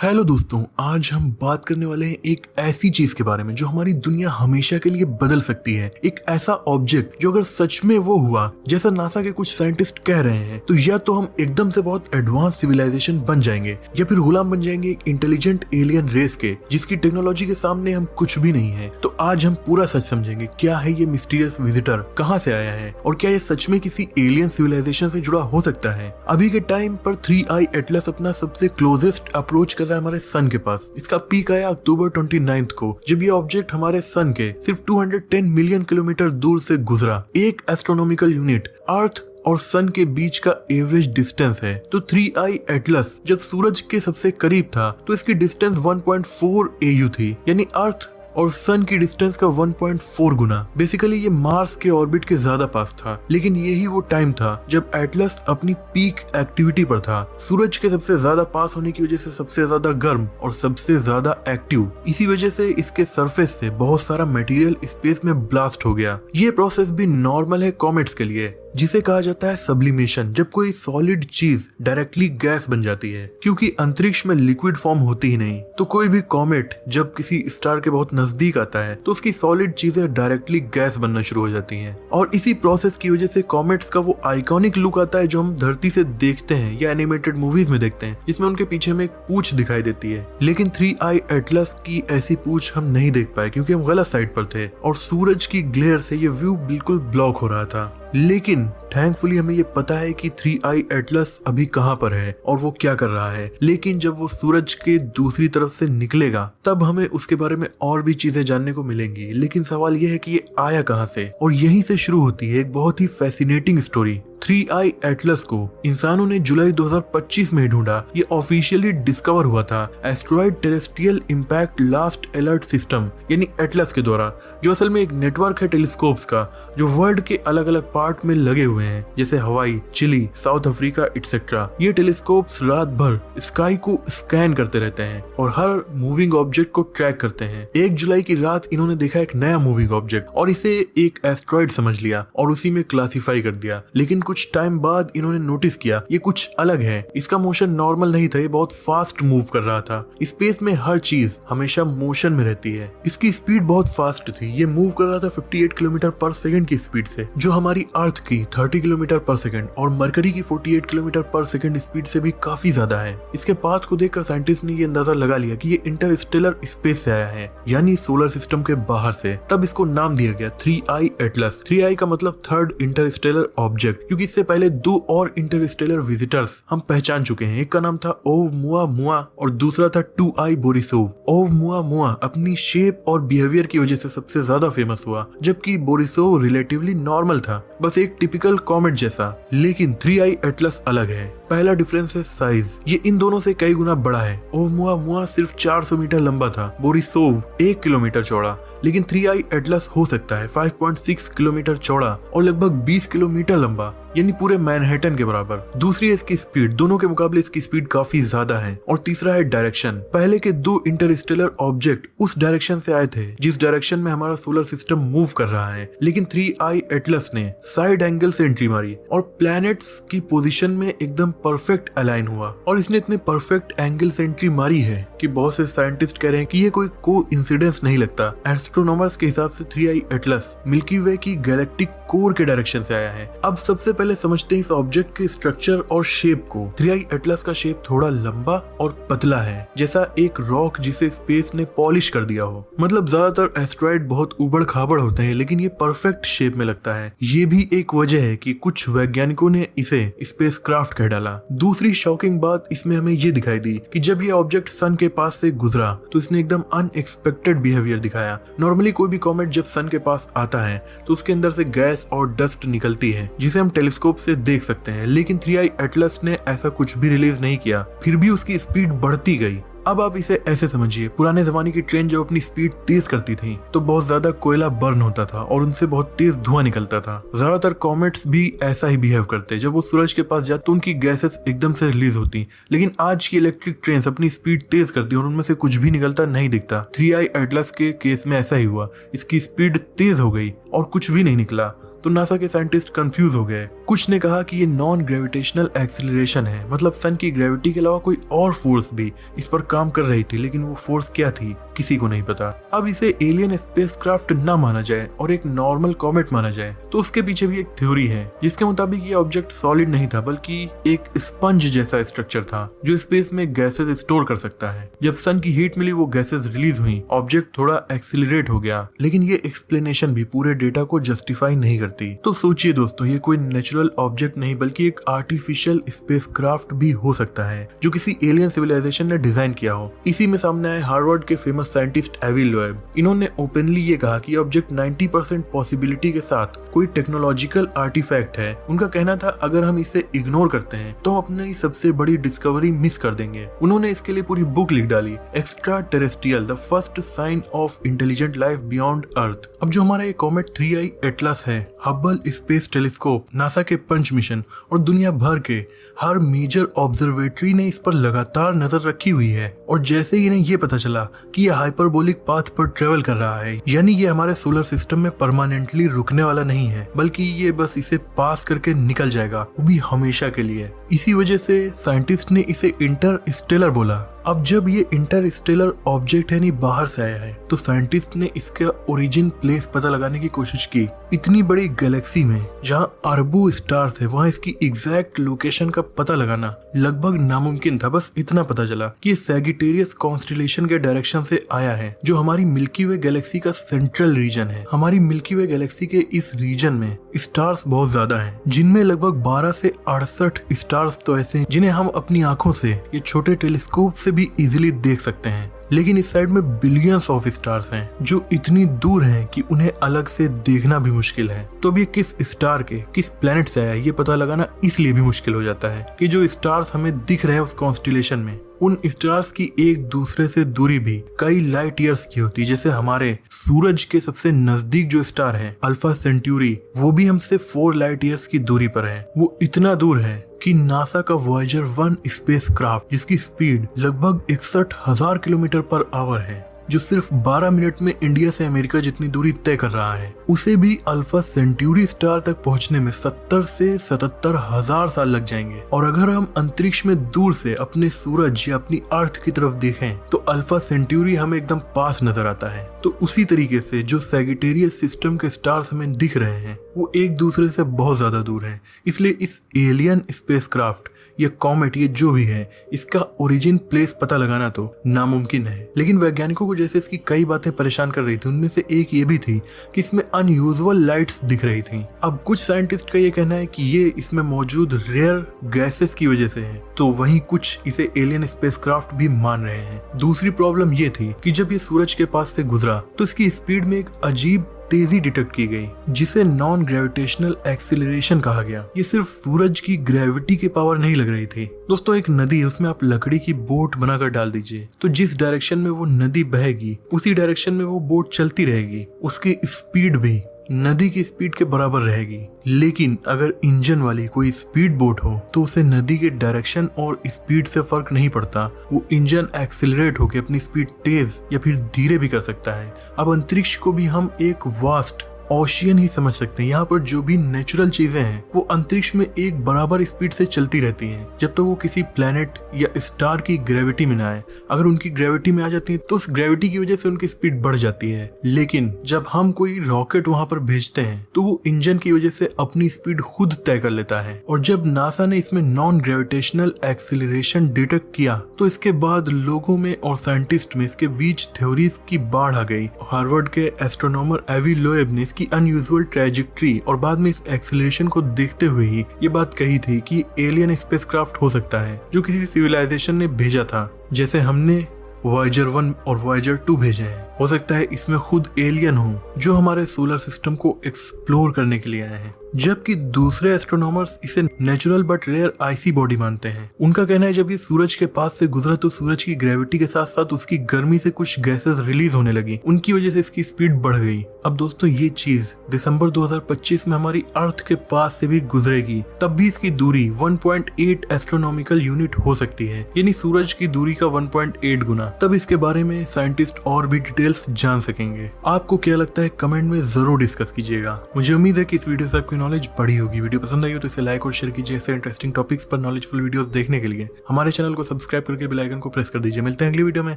Hello दोस्तों, आज हम बात करने वाले हैं एक ऐसी चीज के बारे में जो हमारी दुनिया हमेशा के लिए बदल सकती है। एक ऐसा ऑब्जेक्ट जो अगर सच में वो हुआ जैसा नासा के कुछ साइंटिस्ट कह रहे हैं तो या तो हम एकदम से बहुत एडवांस सिविलाइजेशन बन जाएंगे या फिर गुलाम बन जाएंगे एक इंटेलिजेंट एलियन रेस के जिसकी टेक्नोलॉजी के सामने हम कुछ भी नहीं है। तो आज हम पूरा सच समझेंगे, क्या है ये मिस्टीरियस विजिटर, कहाँ से आया है और क्या ये सच में किसी एलियन सिविलाइजेशन से जुड़ा हो सकता है। अभी के टाइम पर 3i एटलस अपना सबसे क्लोजेस्ट अप्रोच कर रहा है हमारे सन के पास। इसका पीक आया अक्टूबर 29 को, जब ये ऑब्जेक्ट हमारे सन के सिर्फ 210 मिलियन किलोमीटर दूर से गुजरा। एक एस्ट्रोनॉमिकल यूनिट अर्थ और सन के बीच का एवरेज डिस्टेंस है। तो 3i एटलस जब सूरज के सबसे करीब था तो इसकी डिस्टेंस 1.4 AU थी, यानी अर्थ और सन की डिस्टेंस का 1.4 गुना। बेसिकली ये मार्स के ऑर्बिट के ज्यादा पास था, लेकिन यही वो टाइम था जब एटलस अपनी पीक एक्टिविटी पर था। सूरज के सबसे ज्यादा पास होने की वजह से सबसे ज्यादा गर्म और सबसे ज्यादा एक्टिव। इसी वजह से इसके सरफेस से बहुत सारा मटेरियल स्पेस में ब्लास्ट हो गया। ये प्रोसेस भी नॉर्मल है कॉमेट्स के लिए, जिसे कहा जाता है सब्लिमेशन, जब कोई सॉलिड चीज डायरेक्टली गैस बन जाती है, क्योंकि अंतरिक्ष में लिक्विड फॉर्म होती ही नहीं। तो कोई भी कॉमेट जब किसी स्टार के बहुत नजदीक आता है तो उसकी सॉलिड चीजें डायरेक्टली गैस बनना शुरू हो जाती हैं। और इसी प्रोसेस की वजह से कॉमेट्स का वो आइकॉनिक लुक आता है जो हम धरती से देखते हैं या एनिमेटेड मूवीज में देखते हैं, जिसमें उनके पीछे में एक पूंछ दिखाई देती है। लेकिन 3i एटलस की ऐसी पूंछ हम नहीं देख पाए क्योंकि हम गलत साइड पर थे और सूरज की ग्लेयर से ये व्यू बिल्कुल ब्लॉक हो रहा था। लेकिन थैंकफुली हमें ये पता है कि 3i एटलस अभी कहाँ पर है और वो क्या कर रहा है। लेकिन जब वो सूरज के दूसरी तरफ से निकलेगा तब हमें उसके बारे में और भी चीजें जानने को मिलेंगी। लेकिन सवाल ये है कि ये आया कहाँ से, और यहीं से शुरू होती है एक बहुत ही फैसिनेटिंग स्टोरी। 3i एटलस को इंसानों ने जुलाई 2025 में ढूंढा। ये ऑफिशियली डिस्कवर हुआ था asteroid terrestrial impact last alert system यानी एटलस के द्वारा, जो असल में एक नेटवर्क है टेलीस्कोप्स का जो वर्ल्ड के अलग अलग पार्ट में लगे हुए हैं, जैसे हवाई, चिली, साउथ अफ्रीका एक्सेट्रा। ये टेलीस्कोप्स रात भर स्काई को स्कैन करते रहते हैं और हर मूविंग ऑब्जेक्ट को ट्रैक करते हैं। 1 जुलाई की रात इन्होंने देखा एक नया मूविंग ऑब्जेक्ट और इसे एक एस्ट्रॉइड समझ लिया और उसी में क्लासिफाई कर दिया। लेकिन कुछ टाइम बाद इन्होंने नोटिस किया ये कुछ अलग है। इसका मोशन नॉर्मल नहीं था, ये बहुत फास्ट मूव कर रहा था। स्पेस में हर चीज हमेशा मोशन में रहती है। इसकी स्पीड बहुत फास्ट थी, ये मूव कर रहा था 58 किलोमीटर पर सेकंड की स्पीड से, जो हमारी अर्थ की 30 किलोमीटर पर सेकंड और मरकरी की 48 किलोमीटर पर सेकंड स्पीड से भी काफी ज्यादा है। इसके पाथ को देखकर साइंटिस्ट ने ये अंदाजा लगा लिया कि ये इंटरस्टेलर स्पेस से आया है, यानी सोलर सिस्टम के बाहर से। तब इसको नाम दिया गया 3i एटलस। 3i का मतलब थर्ड इंटरस्टेलर ऑब्जेक्ट, क्योंकि इससे पहले 2 और इंटरस्टेलर विजिटर्स हम पहचान चुके हैं। एक का नाम था ओumuamua और दूसरा था 2i बोरिसोव। ओumuamua अपनी शेप और बिहेवियर की वजह से सबसे ज्यादा फेमस हुआ, जबकि बोरिसोव रिलेटिवली नॉर्मल था, बस एक टिपिकल कॉमेट जैसा। लेकिन 3i एटलस अलग है। पहला डिफरेंस है साइज, ये इन दोनों से कई गुना बड़ा है। ओumuamua सिर्फ 400 मीटर लंबा था, बोरिसोव 1 किलोमीटर चौड़ा, लेकिन 3i एटलस हो सकता है 5.6 किलोमीटर चौड़ा और लगभग 20 किलोमीटर लंबा, यानी पूरे मैनहट्टन के बराबर। दूसरी है इसकी स्पीड, दोनों के मुकाबले इसकी स्पीड काफी ज्यादा है। और तीसरा है डायरेक्शन, पहले के 2 इंटरस्टेलर ऑब्जेक्ट उस डायरेक्शन से आए थे जिस डायरेक्शन में हमारा सोलर सिस्टम मूव कर रहा है, लेकिन 3i एटलस ने साइड एंगल से एंट्री मारी और प्लैनेट्स की पोजीशन में एकदम परफेक्ट अलाइन हुआ। और इसने इतने परफेक्ट एंगल से एंट्री मारी है कि बहुत से साइंटिस्ट कह रहे हैं कि ये कोई कोइंसिडेंस नहीं लगता। एस्ट्रोनॉमर्स के हिसाब से 3i एटलस मिल्की वे की गैलेक्टिक कोर के डायरेक्शन से आया है। अब सबसे पहले समझते हैं इस ऑब्जेक्ट के स्ट्रक्चर और शेप को। 3i एटलस का शेप थोड़ा लंबा और पतला है, जैसा एक रॉक जिसे स्पेस ने पॉलिश कर दिया हो। मतलब ज्यादातर एस्ट्रॉइड बहुत उबड़ खाबड़ होते हैं, लेकिन ये परफेक्ट शेप में लगता है। ये भी एक वजह है कि कुछ वैज्ञानिकों ने इसे स्पेसक्राफ्ट कह डाला। दूसरी शॉकिंग बात इसमें हमें ये दिखाई दी कि जब ये ऑब्जेक्ट सन के पास से गुजरा तो इसने एकदम अनएक्सपेक्टेड बिहेवियर दिखाया। नॉर्मली कोई भी कॉमेट जब सन के पास आता है तो उसके अंदर से गैस और डस्ट निकलती है जिसे हम टेलीस्कोप से देख सकते हैं, लेकिन 3i एटलस ने ऐसा कुछ भी रिलीज नहीं किया, फिर भी उसकी स्पीड बढ़ती गई। अब आप इसे ऐसे समझिए, पुराने जमाने की ट्रेन जब अपनी स्पीड तेज करती थी तो बहुत ज्यादा कोयला बर्न होता था और उनसे बहुत तेज धुआं निकलता था। ज्यादातर कॉमेट्स भी ऐसा ही बिहेव करते, जब वो सूरज के पास जाते तो उनकी गैसेस एकदम से रिलीज होती। लेकिन आज की इलेक्ट्रिक ट्रेन अपनी स्पीड तेज करती और उनमें से कुछ भी निकलता नहीं दिखता। 3i एटलस के केस में ऐसा ही हुआ, इसकी स्पीड तेज हो गई और कुछ भी नहीं निकला। तो नासा के साइंटिस्ट कंफ्यूज हो गए। कुछ ने कहा कि ये नॉन ग्रेविटेशनल एक्सीलरेशन है, मतलब सन की ग्रेविटी के अलावा कोई और फोर्स भी इस पर काम कर रही थी, लेकिन वो फोर्स क्या थी किसी को नहीं पता। अब इसे एलियन स्पेसक्राफ्ट ना माना जाए और एक नॉर्मल कॉमेट माना जाए तो उसके पीछे भी एक थ्योरी है जिसके मुताबिक ये ऑब्जेक्ट सॉलिड नहीं था बल्कि एक स्पंज जैसा स्ट्रक्चर था जो स्पेस में गैसेस स्टोर कर सकता है। जब सन की हीट मिली वो गैसेस रिलीज हुई, ऑब्जेक्ट थोड़ा एक्सीलरेट हो गया, लेकिन ये एक्सप्लेनेशन भी पूरे डेटा को जस्टिफाई नहीं करती। तो सोचिए दोस्तों, ये कोई नेचुरल ऑब्जेक्ट नहीं बल्कि एक आर्टिफिशियल स्पेसक्राफ्ट भी हो सकता है जो किसी एलियन सिविलाइजेशन ने डिजाइन किया हो। इसी में सामने आए हार्वर्ड के फेमस साइंटिस्ट एवी लोएब। इन्होंने ओपनली ये कहा कि ऑब्जेक्ट 90% पॉसिबिलिटी के साथ कोई टेक्नोलॉजिकल आर्टिफैक्ट है। उनका कहना था अगर हम इसे इग्नोर करते हैं तो हम अपनी सबसे बड़ी डिस्कवरी मिस कर देंगे। उन्होंने इसके लिए पूरी बुक लिख डाली, extra terrestrial the first sign of intelligent life beyond earth. अब जो हमारा ये कॉमेट 3I एटलस है, हब्बल स्पेस टेलीस्कोप, नासा के पंच मिशन और दुनिया भर के हर मेजर ऑब्जर्वेटरी ने इस पर लगातार नजर रखी हुई है। और जैसे ही इन्हें ये पता चला कि ये हाइपरबोलिक पाथ पर ट्रेवल कर रहा है, यानी ये हमारे सोलर सिस्टम में परमानेंटली रुकने वाला नहीं है बल्कि ये बस इसे पास करके निकल जाएगा, वो भी हमेशा के लिए। इसी वजह से साइंटिस्ट ने इसे इंटरस्टेलर बोला। अब जब ये इंटरस्टेलर ऑब्जेक्ट यानी बाहर से आया है तो साइंटिस्ट ने इसका ओरिजिन प्लेस पता लगाने की कोशिश की। इतनी बड़ी गैलेक्सी में जहाँ अरबों स्टार्स है वहाँ इसकी एग्जैक्ट लोकेशन का पता लगाना लगभग नामुमकिन था। बस इतना पता चला कि ये सैजिटेरियस कॉन्स्टेलेशन के डायरेक्शन से आया है जो हमारी मिल्की वे गैलेक्सी का सेंट्रल रीजन है। हमारी मिल्की वे गैलेक्सी के इस रीजन में स्टार्स बहुत ज्यादा हैं, जिनमें लगभग 12 से 68 स्टार्स तो ऐसे हैं जिन्हें हम अपनी आंखों से ये छोटे टेलीस्कोप से भी इजीली देख सकते हैं। लेकिन इस साइड में बिलियंस ऑफ स्टार्स हैं जो इतनी दूर हैं कि उन्हें अलग से देखना भी मुश्किल है। तो अब ये किस स्टार के किस प्लेनेट से आया है ये पता लगाना इसलिए भी मुश्किल हो जाता है कि जो स्टार्स हमें दिख रहे हैं उस कॉन्स्टेलेशन में, उन स्टार्स की एक दूसरे से दूरी भी कई लाइट ईयर्स की होती है। जैसे हमारे सूरज के सबसे नजदीक जो स्टार है अल्फा सेंट्यूरी, वो भी हमसे 4 लाइट ईयर्स की दूरी पर है। वो इतना दूर है कि नासा का वॉयेजर 1 स्पेसक्राफ्ट जिसकी स्पीड लगभग 61,000 किलोमीटर पर आवर है, जो सिर्फ 12 मिनट में इंडिया से अमेरिका जितनी दूरी तय कर रहा है, उसे भी अल्फा सेंट्यूरी स्टार तक पहुंचने में 70 से 77,000 साल लग जाएंगे। और अगर हम अंतरिक्ष में दूर से अपने सूरज या अपनी अर्थ की तरफ देखें तो अल्फा सेंट्यूरी हमें एकदम पास नजर आता है। तो उसी तरीके से जो सैजिटेरियस सिस्टम के स्टार्स हमें दिख रहे हैं वो एक दूसरे से बहुत ज्यादा दूर हैं। इसलिए इस एलियन स्पेसक्राफ्ट या कॉमेट ये जो भी है इसका ओरिजिन प्लेस पता लगाना तो नामुमकिन है। लेकिन वैज्ञानिकों को जैसे इसकी कई बातें परेशान कर रही थी, उनमें से एक ये भी थी कि इसमें अनयूजुअल लाइट्स दिख रही थी। अब कुछ साइंटिस्ट का ये कहना है कि ये इसमें मौजूद रेयर गैसेस की वजह से है, तो वहीं कुछ इसे एलियन स्पेसक्राफ्ट भी मान रहे हैं। दूसरी प्रॉब्लम ये थी कि जब ये सूरज के पास से गुजरा तो इसकी स्पीड में एक अजीब तेजी डिटेक्ट की गई जिसे नॉन ग्रेविटेशनल एक्सीलरेशन कहा गया। ये सिर्फ सूरज की ग्रेविटी की पावर नहीं लग रही थी दोस्तों। एक नदी है, उसमें आप लकड़ी की बोट बनाकर डाल दीजिए तो जिस डायरेक्शन में वो नदी बहेगी उसी डायरेक्शन में वो बोट चलती रहेगी। उसकी स्पीड भी नदी की स्पीड के बराबर रहेगी। लेकिन अगर इंजन वाली कोई स्पीड बोट हो तो उसे नदी के डायरेक्शन और स्पीड से फर्क नहीं पड़ता, वो इंजन एक्सीलरेट होकर अपनी स्पीड तेज या फिर धीरे भी कर सकता है। अब अंतरिक्ष को भी हम एक वास्ट ओशियन ही समझ सकते हैं। यहाँ पर जो भी नेचुरल चीजें हैं वो अंतरिक्ष में एक बराबर स्पीड से चलती रहती हैं जब तक तो वो किसी प्लेनेट या स्टार की ग्रेविटी में ना आए। अगर उनकी ग्रेविटी में आ जाती है तो उस ग्रेविटी की वजह से उनकी स्पीड बढ़ जाती है। लेकिन जब हम कोई रॉकेट वहां पर भेजते हैं तो वो इंजन की वजह से अपनी स्पीड खुद तय कर लेता है। और जब नासा ने इसमें नॉन ग्रेविटेशनल एक्सीलरेशन डिटेक्ट किया तो इसके बाद लोगों में और साइंटिस्ट में इसके बीच थ्योरीज की बाढ़ आ गई। हार्वर्ड के एस्ट्रोनॉमर एवी लोएब ने की अनयूजुअल ट्रेजेक्टरी और बाद में इस एक्सीलरेशन को देखते हुए ही ये बात कही थी कि एलियन स्पेसक्राफ्ट हो सकता है जो किसी सिविलाइजेशन ने भेजा था, जैसे हमने वॉयेजर 1 और वॉयेजर 2 भेजे हैं। हो सकता है इसमें खुद एलियन हो जो हमारे सोलर सिस्टम को एक्सप्लोर करने के लिए आए हैं। जबकि दूसरे एस्ट्रोनॉमर्स इसे natural but rare icy body मानते हैं। उनका कहना है जब ये सूरज के पास से गुजरा तो सूरज की ग्रेविटी के साथ साथ उसकी गर्मी से कुछ गैसेस रिलीज होने लगी, उनकी वजह से इसकी स्पीड बढ़ गई। अब दोस्तों ये चीज दिसंबर 2025 में हमारी अर्थ के पास से भी गुजरेगी, तब भी इसकी दूरी 1.8 एस्ट्रोनॉमिकल यूनिट हो सकती है, यानी सूरज की दूरी का 1.8 गुना। तब इसके बारे में साइंटिस्ट और भी डिटेल डिटेल्स जान सकेंगे। आपको क्या लगता है कमेंट में जरूर डिस्कस कीजिएगा। मुझे उम्मीद है कि इस वीडियो से आपकी नॉलेज बढ़ी होगी। वीडियो पसंद आई हो तो इसे लाइक और शेयर कीजिए। ऐसे इंटरेस्टिंग टॉपिक्स पर नॉलेजफुल वीडियोस देखने के लिए हमारे चैनल को सब्सक्राइब करके बेल आइकन को प्रेस कर दीजिए। मिलते हैं अगली वीडियो में,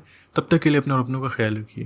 तब तक के लिए अपने और अपनों का ख्याल रखिए।